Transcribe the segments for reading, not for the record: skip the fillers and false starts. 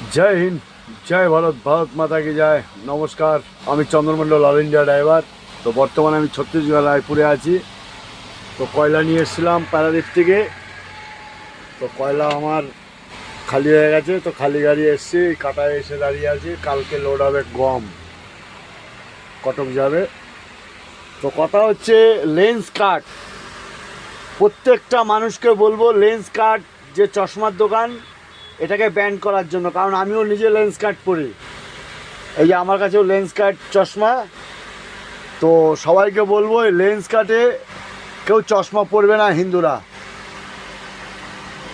जय हिंद, जय भारत, भारत माता की जय। नमस्कार, আমি চন্দ্রমন্ডল অল ইন্ডিয়া ড্রাইভার। তো বর্তমানে আমি ছত্তিশগড় রায়পুরে আছি। তো কয়লা নিয়ে এসেছিলাম প্যারাদ্বীপ থেকে। তো কয়লা আমার খালি হয়ে গেছে, তো খালি গাড়ি এসছে, কাটায় এসে দাঁড়িয়ে আছি। কালকে লোড হবে গম, কটক যাবে। তো কথা হচ্ছে লেন্স কাট, প্রত্যেকটা মানুষকে বলবো লেন্স কাট যে চশমার দোকান এটাকে ব্যান করার জন্য, কারণ আমিও নিজে লেন্স কাট পরি। এই যে আমার কাছেও লেন্স কাট চশমা। তো সবাইকে বলবো এই লেন্স কাটে কেউ চশমা পরবে না হিন্দুরা,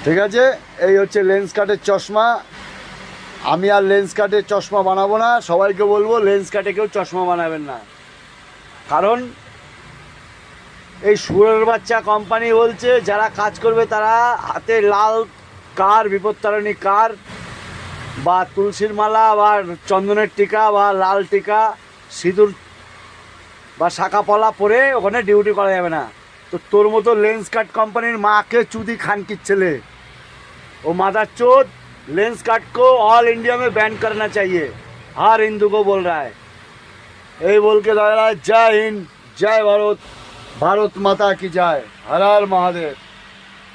ঠিক আছে? এই হচ্ছে লেন্স কাটের চশমা। আমি আর লেন্স কাটের চশমা বানাবো না। সবাইকে বলবো লেন্স কাটে কেউ চশমা বানাবেন না, কারণ এই সুরের বাচ্চা কোম্পানি বলছে যারা কাজ করবে তারা হাতে লাল কার, বিপত্তারিণী কার বা তুলসীর মালা বা চন্দনের টিকা বা লাল টিকা, সিঁদুর বা শাঁখা পলা পরে ওখানে ডিউটি করা যাবে না। তো তোর মতো লেন্স কাট কোম্পানির মাকে चूदी खान की ছেলে वो मादरचोद लेंस काट को ऑल इंडिया में बैन करना चाहिए, हर हिंदू को बोल रहा है। यही बोल के दादा जय हिंद, जय भारत, भारत माता की जय, हर हर महादेव।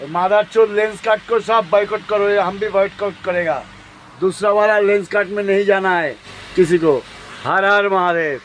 मादरचोद लेंस काट को सब बाइकआउट करो, हम भी बाइकआउट करेगा। दूसरा वाला लेंस काट में नहीं जाना है किसी को। हर हर महादेव।